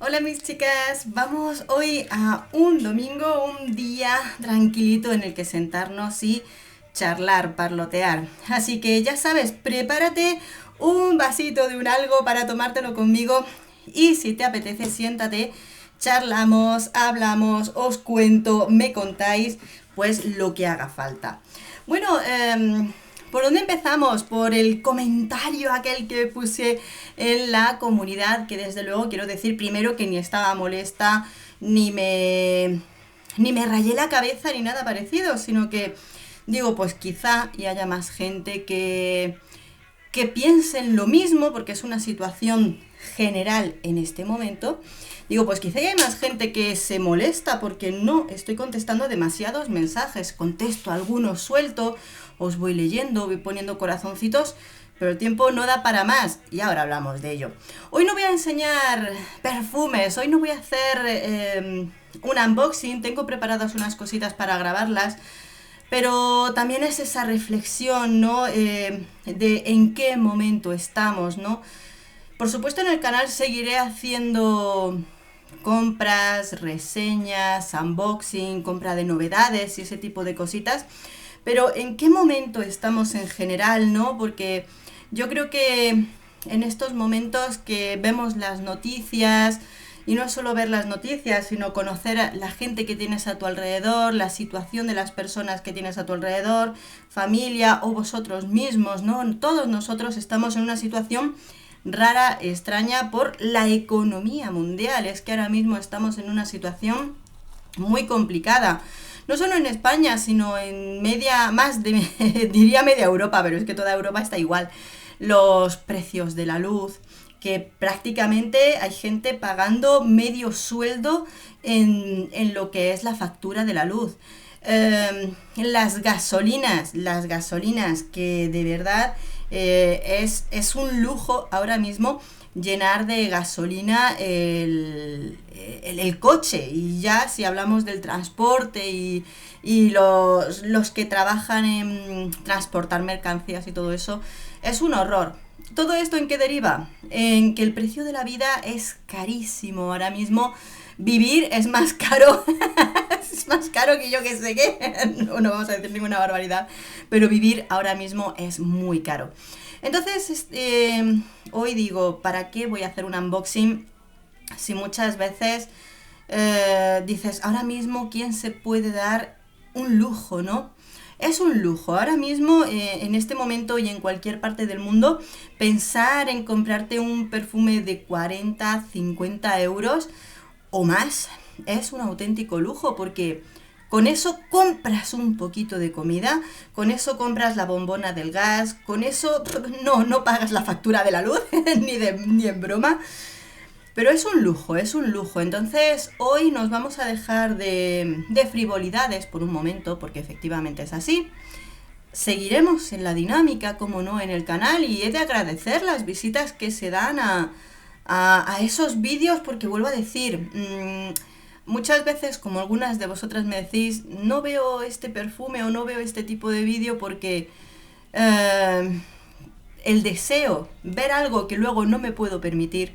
Hola mis chicas, vamos hoy a un domingo, un día tranquilito en el que sentarnos y charlar, parlotear. Así que ya sabes, prepárate un vasito de un algo para tomártelo conmigo y si te apetece siéntate, charlamos, hablamos, os cuento, me contáis pues lo que haga falta. Bueno, ¿por dónde empezamos? Por el comentario aquel que puse en la comunidad, que desde luego quiero decir primero que ni estaba molesta, ni me, ni me rayé la cabeza ni nada parecido, sino que digo, pues quizá y haya más gente que piensen lo mismo, porque es una situación general en este momento. Digo, pues quizá hay más gente que se molesta porque no estoy contestando demasiados mensajes. Contesto algunos suelto, os voy leyendo, voy poniendo corazoncitos, pero el tiempo no da para más y ahora hablamos de ello. Hoy no voy a enseñar perfumes, hoy no voy a hacer un unboxing, tengo preparadas unas cositas para grabarlas, pero también es esa reflexión, ¿no? De en qué momento estamos, ¿no? Por supuesto en el canal seguiré haciendo compras, reseñas, unboxing, compra de novedades y ese tipo de cositas, pero ¿en qué momento estamos en general, no? Porque yo creo que en estos momentos que vemos las noticias, y no solo ver las noticias, sino conocer a la gente que tienes a tu alrededor, la situación de las personas que tienes a tu alrededor, familia o vosotros mismos, ¿no? Todos nosotros estamos en una situación rara, extraña por la economía mundial. Es que ahora mismo estamos en una situación muy complicada. No solo en España, sino en media, más de, diría media Europa, pero es que toda Europa está igual. Los precios de la luz, que prácticamente hay gente pagando medio sueldo en lo que es la factura de la luz. Las gasolinas que de verdad es un lujo ahora mismo llenar de gasolina el coche. Y ya si hablamos del transporte y los que trabajan en transportar mercancías y todo eso, es un horror. ¿Todo esto en qué deriva? En que el precio de la vida es carísimo. Ahora mismo vivir es más caro. Es más caro que yo que sé qué. No vamos a decir ninguna barbaridad. Pero vivir ahora mismo es muy caro. Entonces, hoy digo, ¿para qué voy a hacer un unboxing? Si muchas veces dices, ahora mismo, ¿quién se puede dar un lujo, no? Es un lujo. Ahora mismo, en este momento y en cualquier parte del mundo, pensar en comprarte un perfume de 40, 50 euros o más es un auténtico lujo porque con eso compras un poquito de comida, con eso compras la bombona del gas, con eso no pagas la factura de la luz, ni en broma. Pero es un lujo, es un lujo. Entonces hoy nos vamos a dejar de frivolidades por un momento, porque efectivamente es así. Seguiremos en la dinámica, como no, en el canal y he de agradecer las visitas que se dan a esos vídeos porque vuelvo a decir, muchas veces, como algunas de vosotras me decís, no veo este perfume o no veo este tipo de vídeo porque el deseo, ver algo que luego no me puedo permitir,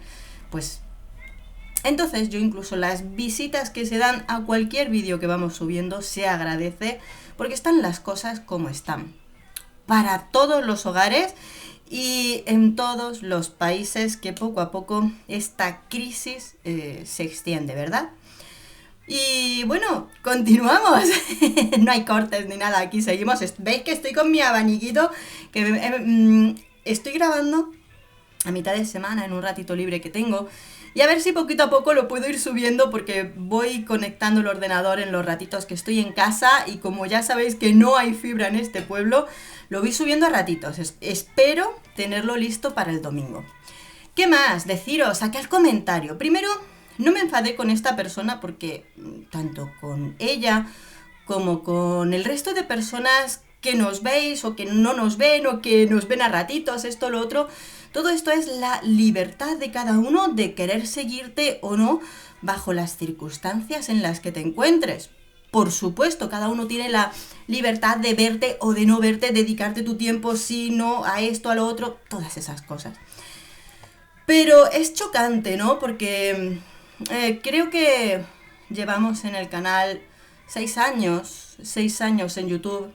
pues entonces yo incluso las visitas que se dan a cualquier vídeo que vamos subiendo se agradece porque están las cosas como están. Para todos los hogares y en todos los países que poco a poco esta crisis se extiende, ¿verdad? Y bueno, continuamos. No hay cortes ni nada, aquí seguimos. Veis que estoy con mi abaniquito, que estoy grabando a mitad de semana en un ratito libre que tengo. Y a ver si poquito a poco lo puedo ir subiendo porque voy conectando el ordenador en los ratitos que estoy en casa y como ya sabéis que no hay fibra en este pueblo, lo voy subiendo a ratitos. Espero tenerlo listo para el domingo. ¿Qué más? Deciros, aquel comentario. Primero, no me enfadé con esta persona porque tanto con ella como con el resto de personas que nos veis o que no nos ven o que nos ven a ratitos, esto, lo otro, todo esto es la libertad de cada uno de querer seguirte o no bajo las circunstancias en las que te encuentres. Por supuesto, cada uno tiene la libertad de verte o de no verte, dedicarte tu tiempo, sí, no, a esto, a lo otro, todas esas cosas. Pero es chocante, ¿no? Porque creo que llevamos en el canal 6 años en YouTube.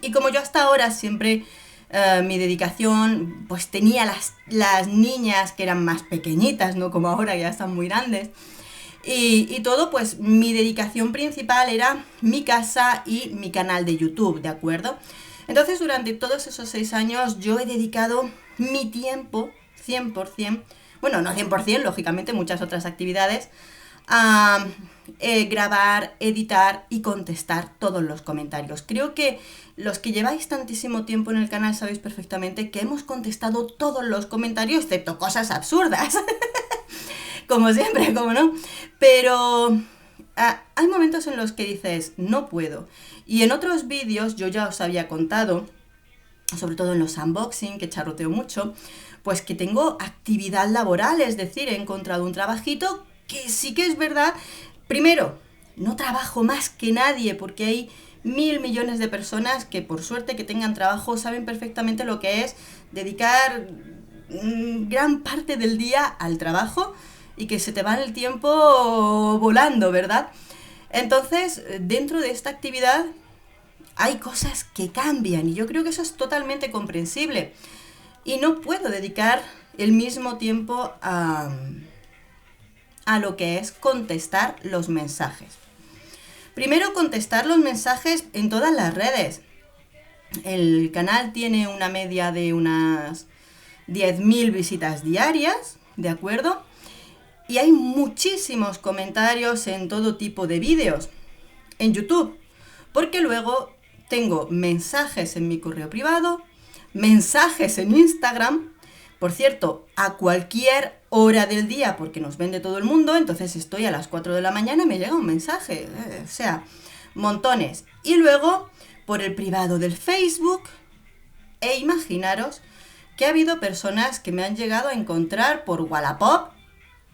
Y como yo hasta ahora siempre mi dedicación, pues tenía las niñas que eran más pequeñitas, no como ahora, ya están muy grandes. Y todo, pues mi dedicación principal era mi casa y mi canal de YouTube, ¿de acuerdo? Entonces durante todos esos 6 años yo he dedicado mi tiempo, 100%, bueno, no 100%, lógicamente muchas otras actividades, a grabar, editar y contestar todos los comentarios. Creo que los que lleváis tantísimo tiempo en el canal sabéis perfectamente que hemos contestado todos los comentarios, excepto cosas absurdas, como siempre, como no, pero hay momentos en los que dices, no puedo. Y en otros vídeos yo ya os había contado, sobre todo en los unboxing, que charroteo mucho, pues que tengo actividad laboral, es decir, he encontrado un trabajito que sí que es verdad. Primero, no trabajo más que nadie porque hay 1.000 millones de personas que por suerte que tengan trabajo saben perfectamente lo que es dedicar gran parte del día al trabajo y que se te va el tiempo volando, ¿verdad? Entonces, dentro de esta actividad hay cosas que cambian y yo creo que eso es totalmente comprensible. Y no puedo dedicar el mismo tiempo a lo que es contestar los mensajes. Primero, contestar los mensajes en todas las redes. El canal tiene una media de unas 10.000 visitas diarias, ¿de acuerdo? Y hay muchísimos comentarios en todo tipo de vídeos en YouTube, porque luego tengo mensajes en mi correo privado, mensajes en Instagram, por cierto, a cualquier hora del día, porque nos vende todo el mundo, entonces estoy a las 4 de la mañana y me llega un mensaje, o sea, montones. Y luego, por el privado del Facebook, e imaginaros que ha habido personas que me han llegado a encontrar por Wallapop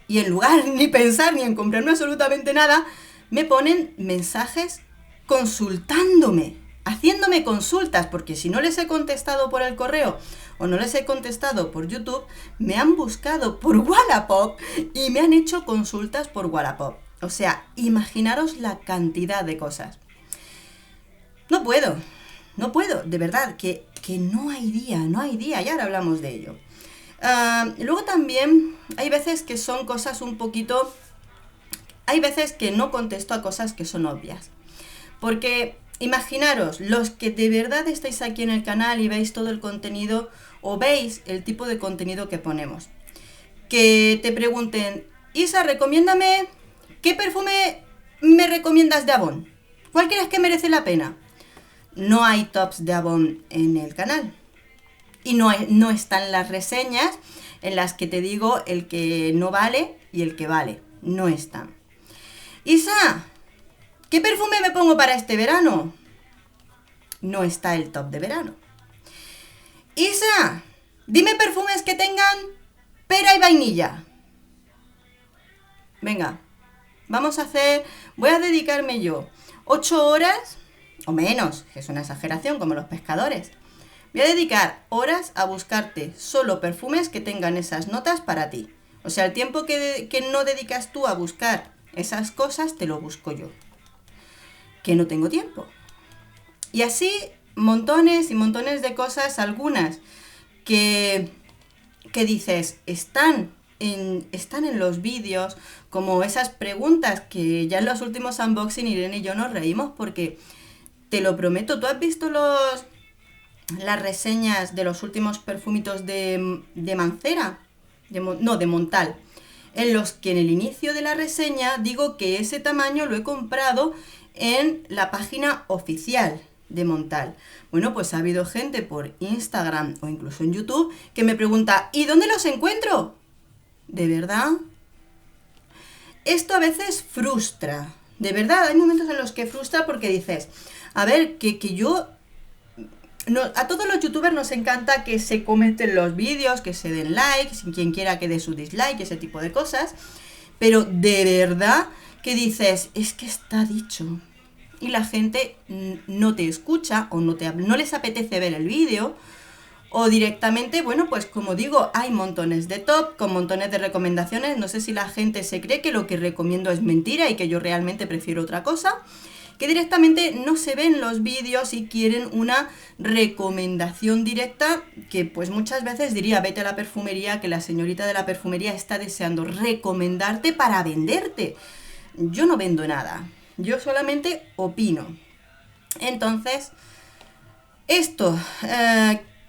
y en lugar ni pensar ni en comprarme absolutamente nada, me ponen mensajes consultándome, haciéndome consultas, porque si no les he contestado por el correo o no les he contestado por YouTube, me han buscado por Wallapop y me han hecho consultas por Wallapop. O sea, imaginaros la cantidad de cosas. No puedo, de verdad, que no hay día, y ahora hablamos de ello. Luego también hay veces que son cosas un poquito... Hay veces que no contesto a cosas que son obvias. Porque imaginaros, los que de verdad estáis aquí en el canal y veis todo el contenido o veis el tipo de contenido que ponemos. Que te pregunten, Isa, recomiéndame, ¿qué perfume me recomiendas de Avon? ¿Cuál crees que merece la pena? No hay tops de Avon en el canal. Y no están las reseñas en las que te digo el que no vale y el que vale. No están. Isa, ¿qué perfume me pongo para este verano? No está el top de verano. Isa, dime perfumes que tengan pera y vainilla. Venga, voy a dedicarme yo 8 horas, o menos, que es una exageración como los pescadores. Voy a dedicar horas a buscarte solo perfumes que tengan esas notas para ti. O sea, el tiempo que no dedicas tú a buscar esas cosas, te lo busco yo. Que no tengo tiempo. Y así, montones y montones de cosas, algunas que dices, están en los vídeos, como esas preguntas que ya en los últimos unboxing Irene y yo nos reímos porque, te lo prometo, ¿tú has visto las reseñas de los últimos perfumitos de Mancera? De Montal. En los que en el inicio de la reseña digo que ese tamaño lo he comprado en la página oficial de Montal. Bueno, pues ha habido gente por Instagram o incluso en YouTube que me pregunta, ¿y dónde los encuentro? ¿De verdad? Esto a veces frustra. De verdad, hay momentos en los que frustra porque dices, a ver, que yo... No, a todos los youtubers nos encanta que se comenten los vídeos, que se den like, sin quien quiera que dé su dislike, ese tipo de cosas. Pero de verdad que dices, es que está dicho. Y la gente no te escucha o no les apetece ver el vídeo O directamente, bueno, pues como digo, hay montones de top con montones de recomendaciones. No sé si la gente se cree que lo que recomiendo es mentira y que yo realmente prefiero otra cosa, que directamente no se ven los vídeos y quieren una recomendación directa, que pues muchas veces diría, vete a la perfumería, que la señorita de la perfumería está deseando recomendarte para venderte. Yo no vendo nada, yo solamente opino. Entonces, esto,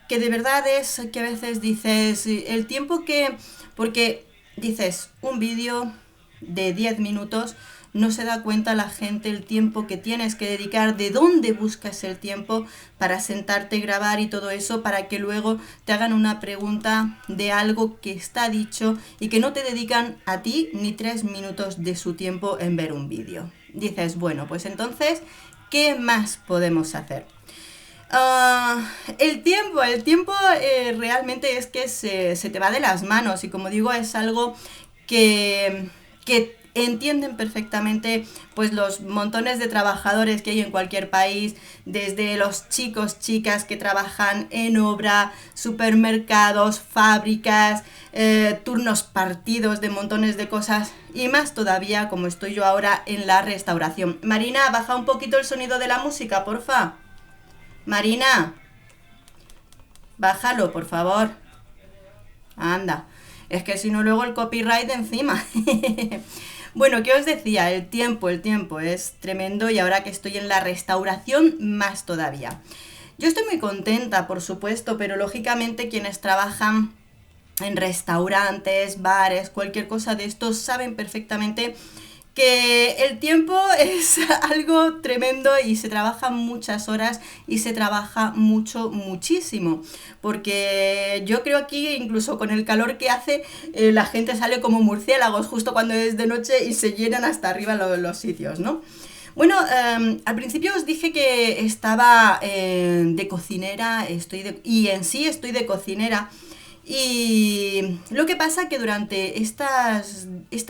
que de verdad es que a veces dices, el tiempo que... Porque dices, un vídeo de 10 minutos, no se da cuenta la gente el tiempo que tienes que dedicar, de dónde buscas el tiempo para sentarte, grabar y todo eso, para que luego te hagan una pregunta de algo que está dicho y que no te dedican a ti ni 3 minutos de su tiempo en ver un vídeo. Dices, bueno, pues entonces, ¿qué más podemos hacer? El tiempo realmente es que se te va de las manos y como digo es algo que entienden perfectamente pues los montones de trabajadores que hay en cualquier país, desde los chicos, chicas que trabajan en obra, supermercados, fábricas, turnos partidos de montones de cosas y más todavía como estoy yo ahora en la restauración. Marina, baja un poquito el sonido de la música, porfa. Marina, bájalo, por favor. Anda, es que si no luego el copyright de encima. Bueno, ¿qué os decía? El tiempo es tremendo y ahora que estoy en la restauración, más todavía. Yo estoy muy contenta, por supuesto, pero lógicamente quienes trabajan en restaurantes, bares, cualquier cosa de esto, saben perfectamente que el tiempo es algo tremendo y se trabaja muchas horas y se trabaja mucho, muchísimo. Porque yo creo aquí, incluso con el calor que hace, la gente sale como murciélagos justo cuando es de noche y se llenan hasta arriba los sitios, ¿no? Bueno, al principio os dije que estaba de cocinera, y en sí estoy de cocinera. Y lo que pasa que durante estas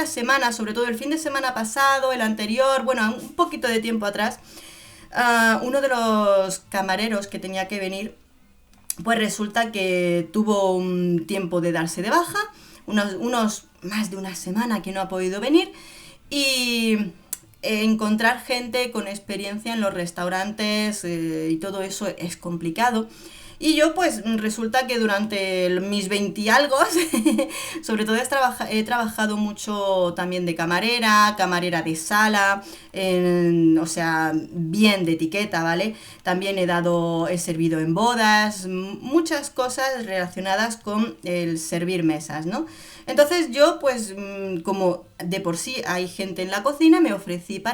semanas, sobre todo el fin de semana pasado, el anterior, bueno, un poquito de tiempo atrás, uno de los camareros que tenía que venir, pues resulta que tuvo un tiempo de darse de baja, unos más de una semana que no ha podido venir, y encontrar gente con experiencia en los restaurantes y todo eso es complicado. Y yo pues resulta que durante mis 20 y algo, sobre todo he trabajado mucho también de camarera de sala, o sea, bien de etiqueta, ¿vale? También he servido en bodas, muchas cosas relacionadas con el servir mesas, ¿no? Entonces yo pues como de por sí hay gente en la cocina, me ofrecí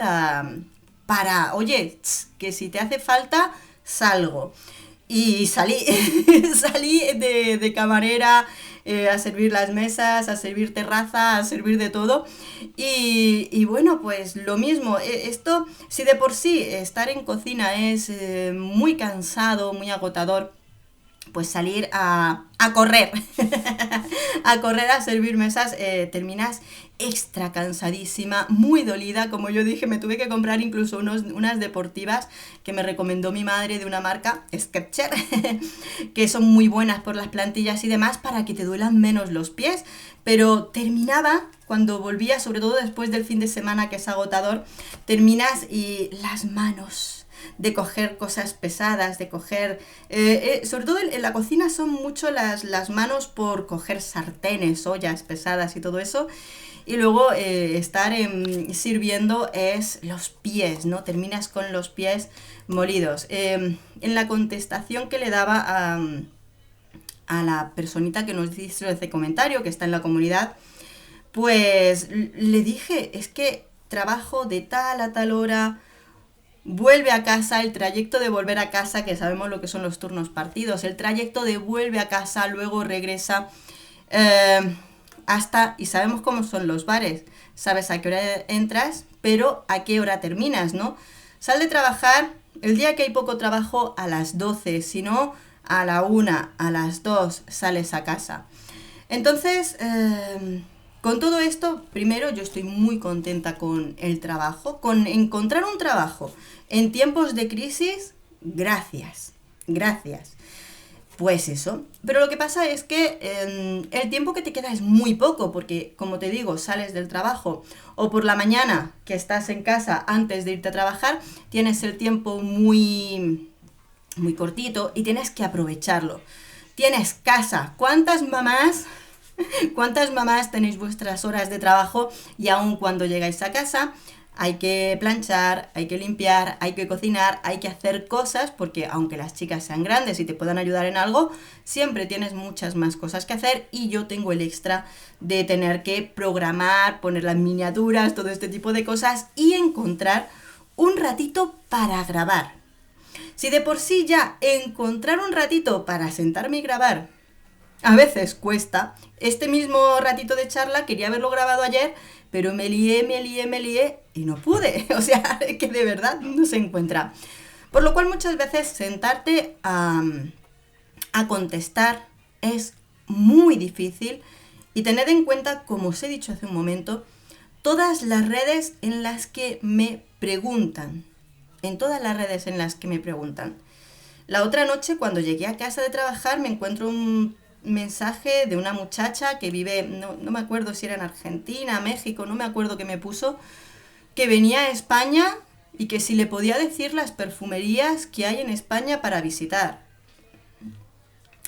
oye, que si te hace falta, salgo. Y salí, salí de camarera a servir las mesas, a servir terraza, a servir de todo. Y bueno, pues lo mismo. Esto, si de por sí estar en cocina es muy cansado, muy agotador, pues salir a correr, a correr a servir mesas, terminas extra cansadísima, muy dolida, como yo dije, me tuve que comprar incluso unas deportivas que me recomendó mi madre de una marca, Skechers, que son muy buenas por las plantillas y demás para que te duelan menos los pies, pero terminaba, cuando volvía, sobre todo después del fin de semana que es agotador, terminas y las manos de coger cosas pesadas, de coger... sobre todo en la cocina son mucho las manos por coger sartenes, ollas pesadas y todo eso. Y luego estar sirviendo es los pies, ¿no? Terminas con los pies molidos. En la contestación que le daba a la personita que nos hizo ese comentario, que está en la comunidad, pues le dije, es que trabajo de tal a tal hora... Vuelve a casa, el trayecto de volver a casa, que sabemos lo que son los turnos partidos, el trayecto de vuelve a casa, luego regresa, y sabemos cómo son los bares, sabes a qué hora entras, pero a qué hora terminas, ¿no? Sal de trabajar, el día que hay poco trabajo, a las 12, si no, a la 1, a las 2 sales a casa. Entonces... con todo esto, primero yo estoy muy contenta con el trabajo, con encontrar un trabajo en tiempos de crisis, gracias. Pues eso, pero lo que pasa es que el tiempo que te queda es muy poco, porque como te digo, sales del trabajo o por la mañana que estás en casa antes de irte a trabajar, tienes el tiempo muy cortito y tienes que aprovecharlo. Tienes casa. Cuántas mamás tenéis vuestras horas de trabajo y aun cuando llegáis a casa hay que planchar, hay que limpiar, hay que cocinar, hay que hacer cosas, porque aunque las chicas sean grandes y te puedan ayudar en algo, siempre tienes muchas más cosas que hacer y yo tengo el extra de tener que programar, poner las miniaturas, todo este tipo de cosas y encontrar un ratito para grabar. Si de por sí ya encontrar un ratito para sentarme y grabar a veces cuesta, este mismo ratito de charla quería haberlo grabado ayer, pero me lié y no pude. O sea, que de verdad no se encuentra. Por lo cual muchas veces sentarte a contestar es muy difícil y tened en cuenta, como os he dicho hace un momento, todas las redes en las que me preguntan. En todas las redes en las que me preguntan. La otra noche, cuando llegué a casa de trabajar, me encuentro un mensaje de una muchacha que vive, no me acuerdo si era en Argentina, México, no me acuerdo qué me puso, que venía a España y que si le podía decir las perfumerías que hay en España para visitar.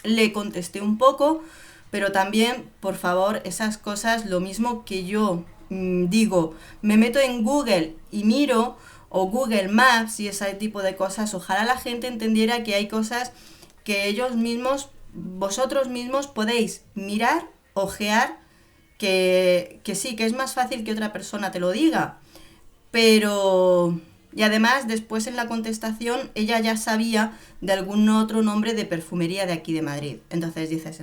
Le contesté un poco, pero también, por favor, esas cosas, lo mismo que yo digo, me meto en Google y miro, o Google Maps y ese tipo de cosas, ojalá la gente entendiera que hay cosas que ellos mismos, vosotros mismos podéis mirar, ojear, que sí, que es más fácil que otra persona te lo diga, pero... Y además, después en la contestación, ella ya sabía de algún otro nombre de perfumería de aquí de Madrid. Entonces dices,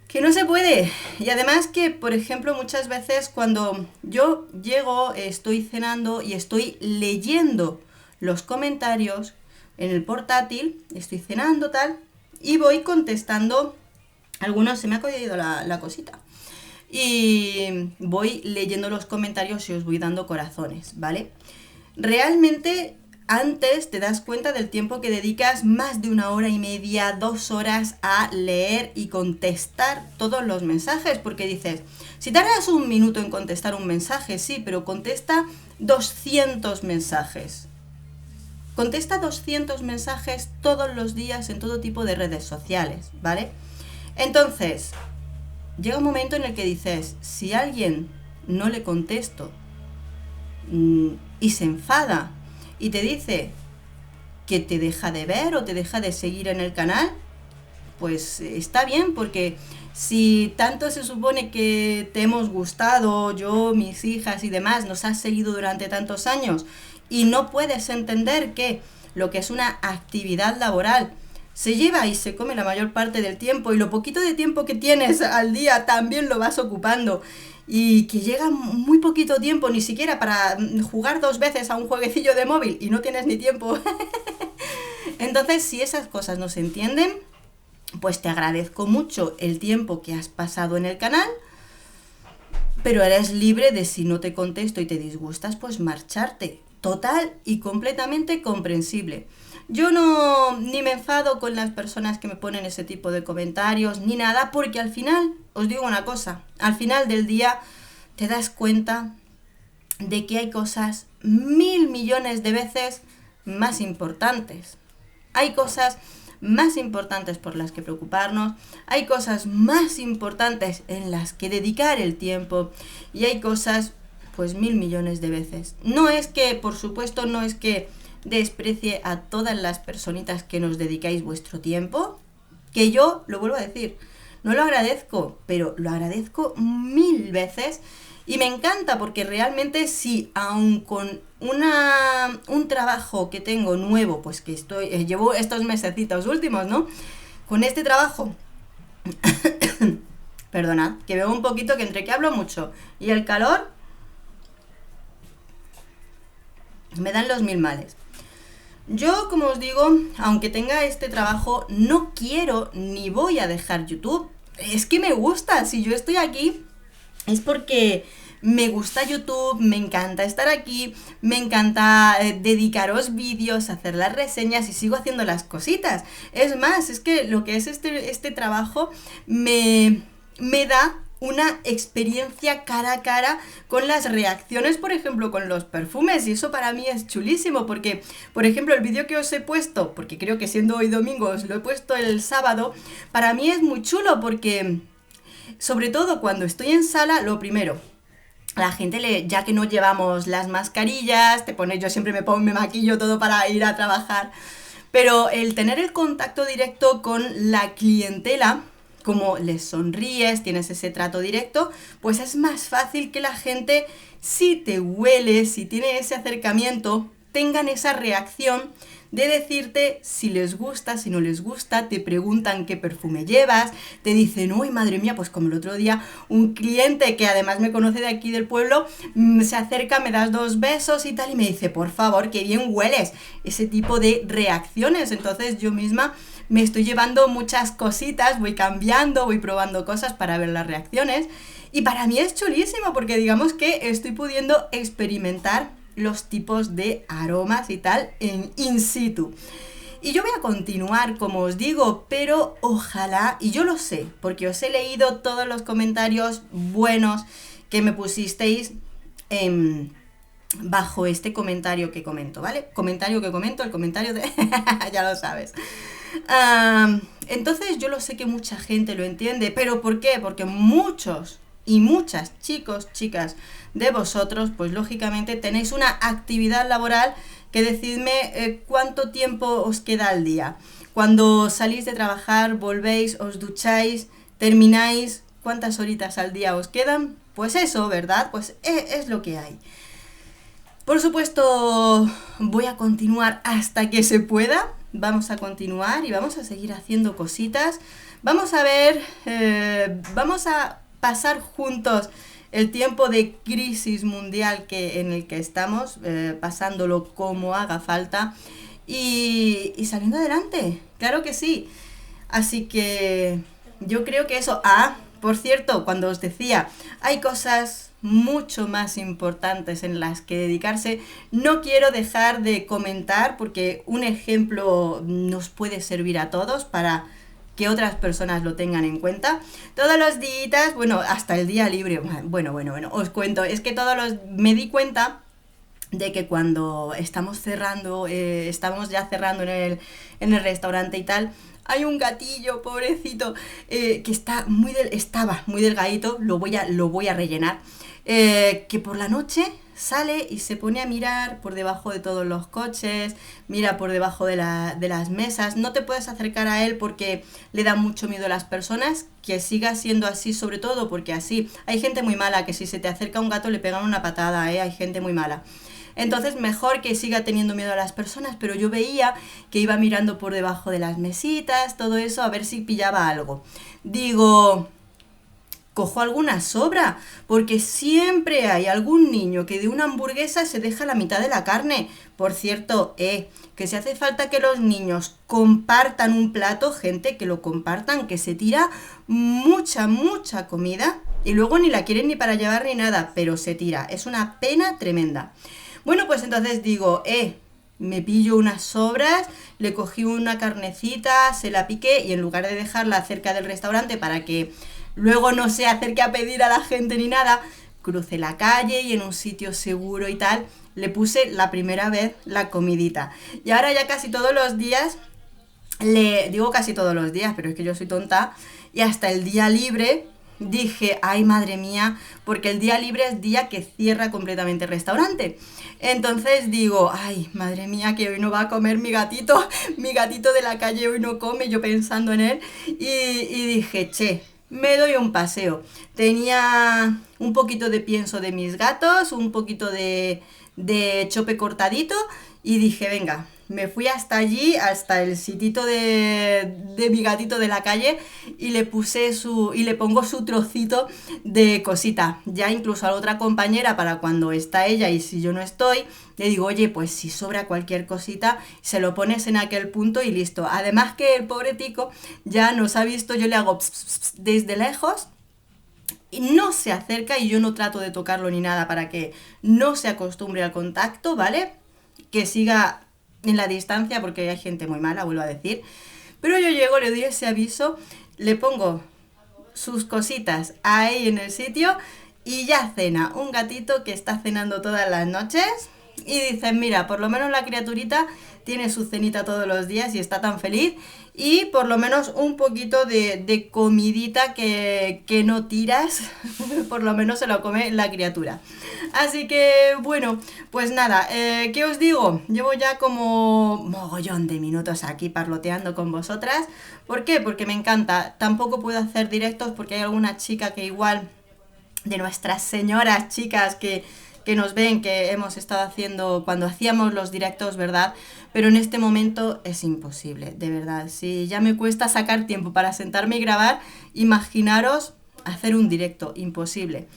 que no se puede. Y además que, por ejemplo, muchas veces cuando yo llego, estoy cenando y estoy leyendo los comentarios en el portátil, estoy cenando tal, y voy contestando, algunos se me ha caído la cosita, y voy leyendo los comentarios y os voy dando corazones, ¿vale? Realmente antes te das cuenta del tiempo que dedicas más de 1 hora y media, 2 horas a leer y contestar todos los mensajes, porque dices, si tardas 1 minuto en contestar un mensaje, sí, pero contesta 200 mensajes. Contesta 200 mensajes todos los días en todo tipo de redes sociales, ¿vale? Entonces, llega un momento en el que dices, si a alguien no le contesto y se enfada y te dice que te deja de ver o te deja de seguir en el canal, pues está bien, porque si tanto se supone que te hemos gustado, yo, mis hijas y demás, nos has seguido durante tantos años y no puedes entender que lo que es una actividad laboral se lleva y se come la mayor parte del tiempo y lo poquito de tiempo que tienes al día también lo vas ocupando y que llega muy poquito tiempo ni siquiera para jugar 2 veces a un jueguecillo de móvil y no tienes ni tiempo. Entonces, si esas cosas no se entienden, pues te agradezco mucho el tiempo que has pasado en el canal, pero eres libre de, si no te contesto y te disgustas, pues marcharte. Total y completamente comprensible. Yo ni me enfado con las personas que me ponen ese tipo de comentarios, ni nada, porque al final, os digo una cosa, al final del día te das cuenta de que hay cosas 1000 millones de veces más importantes. Hay cosas más importantes por las que preocuparnos, hay cosas más importantes en las que dedicar el tiempo y hay cosas, pues 1000 millones de veces. No es que, por supuesto, no es que desprecie a todas las personitas que nos dedicáis vuestro tiempo, que yo, lo vuelvo a decir, no lo agradezco, pero lo agradezco 1000 veces y me encanta porque realmente sí, aun con un trabajo que tengo nuevo, pues que llevo estos mesecitos últimos, ¿no? Con este trabajo, perdonad, que veo un poquito que entre que hablo mucho y el calor, me dan los 1000 males. Yo, como os digo, aunque tenga este trabajo, no quiero ni voy a dejar YouTube. Es que me gusta, si yo estoy aquí es porque me gusta YouTube, me encanta estar aquí, me encanta dedicaros vídeos, hacer las reseñas y sigo haciendo las cositas. Es más, es que lo que es este trabajo me da una experiencia cara a cara con las reacciones, por ejemplo, con los perfumes, y eso para mí es chulísimo, porque, por ejemplo, el vídeo que os he puesto, porque creo que siendo hoy domingo os lo he puesto el sábado, para mí es muy chulo porque, sobre todo cuando estoy en sala, lo primero, a la gente, ya que no llevamos las mascarillas, yo siempre me maquillo todo para ir a trabajar, pero el tener el contacto directo con la clientela, como les sonríes, tienes ese trato directo, pues es más fácil que la gente, si te huele, si tiene ese acercamiento, tengan esa reacción de decirte si les gusta, si no les gusta, te preguntan qué perfume llevas, te dicen, uy, madre mía, pues como el otro día un cliente que además me conoce de aquí del pueblo, se acerca, me das 2 besos y tal, y me dice, por favor, qué bien hueles. Ese tipo de reacciones. Entonces yo misma me estoy llevando muchas cositas, voy cambiando, voy probando cosas para ver las reacciones, y para mí es chulísimo porque digamos que estoy pudiendo experimentar los tipos de aromas y tal en in situ. Y yo voy a continuar, como os digo, pero ojalá, y yo lo sé, porque os he leído todos los comentarios buenos que me pusisteis bajo este comentario que comento, ¿vale? Comentario que comento, el comentario de... ya lo sabes. Entonces yo lo sé que mucha gente lo entiende, pero ¿por qué? Porque muchos y muchas chicos, chicas de vosotros, pues lógicamente tenéis una actividad laboral que decidme cuánto tiempo os queda al día. Cuando salís de trabajar, volvéis, os ducháis, termináis, ¿cuántas horitas al día os quedan? Pues eso, ¿verdad? Pues es lo que hay. Por supuesto, voy a continuar hasta que se pueda. Vamos a continuar y vamos a seguir haciendo cositas. Vamos a ver, vamos a pasar juntos el tiempo de crisis mundial en el que estamos, pasándolo como haga falta y saliendo adelante, claro que sí. Así que yo creo que eso... por cierto, cuando os decía, hay cosas mucho más importantes en las que dedicarse, no quiero dejar de comentar porque un ejemplo nos puede servir a todos para que otras personas lo tengan en cuenta. Todos los días, bueno, hasta el día libre, bueno, os cuento, es que me di cuenta de que cuando estamos cerrando, estamos ya cerrando en el restaurante y tal, hay un gatillo, pobrecito, que estaba muy delgadito, lo voy a rellenar, que por la noche sale y se pone a mirar por debajo de todos los coches, mira por debajo de las mesas. No te puedes acercar a él porque le da mucho miedo a las personas, que siga siendo así, sobre todo porque así hay gente muy mala, que si se te acerca un gato le pegan una patada, hay gente muy mala. Entonces mejor que siga teniendo miedo a las personas, pero yo veía que iba mirando por debajo de las mesitas, todo eso, a ver si pillaba algo. Digo, cojo alguna sobra, porque siempre hay algún niño que de una hamburguesa se deja la mitad de la carne. Por cierto, que si hace falta que los niños compartan un plato, gente, que lo compartan, que se tira mucha comida y luego ni la quieren ni para llevar ni nada, pero se tira. Es una pena tremenda. Bueno, pues entonces digo, me pillo unas sobras, le cogí una carnecita, se la piqué y en lugar de dejarla cerca del restaurante para que luego no se acerque a pedir a la gente ni nada, crucé la calle y en un sitio seguro y tal, le puse la primera vez la comidita. Y ahora ya casi todos los días, digo casi todos los días, pero es que yo soy tonta, y hasta el día libre... Dije, ay madre mía, porque el día libre es día que cierra completamente el restaurante. Entonces digo, ay madre mía, que hoy no va a comer mi gatito de la calle hoy no come, yo pensando en él. Y dije, me doy un paseo. Tenía un poquito de pienso de mis gatos, un poquito de chope cortadito y dije, venga. Me fui hasta allí, hasta el sitito de mi gatito de la calle y le pongo su trocito de cosita. Ya incluso a la otra compañera, para cuando está ella y si yo no estoy, le digo, oye, pues si sobra cualquier cosita, se lo pones en aquel punto y listo. Además que el pobre tico ya nos ha visto, yo le hago desde lejos no se acerca y yo no trato de tocarlo ni nada para que no se acostumbre al contacto, ¿vale? Que siga en la distancia porque hay gente muy mala, vuelvo a decir. Pero yo llego, le doy ese aviso, le pongo sus cositas ahí en el sitio y ya cena. Un gatito que está cenando todas las noches y dicen, mira, por lo menos la criaturita tiene su cenita todos los días y está tan feliz y por lo menos un poquito de comidita que no tiras, por lo menos se lo come la criatura. Así que bueno, pues nada, ¿qué os digo? Llevo ya como mogollón de minutos aquí parloteando con vosotras. ¿Por qué? Porque me encanta. Tampoco puedo hacer directos porque hay alguna chica que igual de nuestras señoras chicas que nos ven, que hemos estado haciendo cuando hacíamos los directos, ¿verdad? Pero en este momento es imposible, de verdad. Si ya me cuesta sacar tiempo para sentarme y grabar, imaginaros hacer un directo, imposible.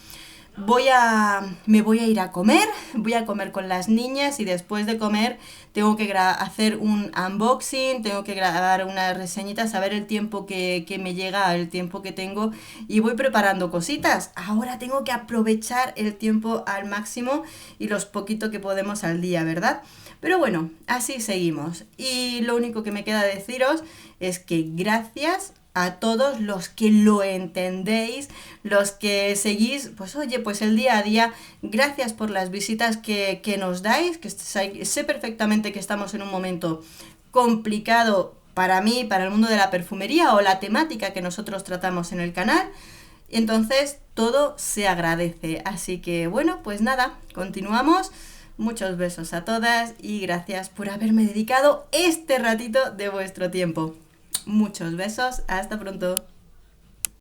Me voy a ir a comer, voy a comer con las niñas y después de comer tengo que hacer un unboxing, tengo que grabar unas reseñitas, saber el tiempo que me llega, el tiempo que tengo y voy preparando cositas. Ahora tengo que aprovechar el tiempo al máximo y los poquito que podemos al día, ¿verdad? Pero bueno, así seguimos. Y lo único que me queda deciros es que gracias a todos los que lo entendéis, los que seguís, pues oye, pues el día a día, gracias por las visitas que nos dais, que sé perfectamente que estamos en un momento complicado para mí, para el mundo de la perfumería o la temática que nosotros tratamos en el canal, entonces todo se agradece, así que bueno, pues nada, continuamos. Muchos besos a todas y gracias por haberme dedicado este ratito de vuestro tiempo. Muchos besos, hasta pronto.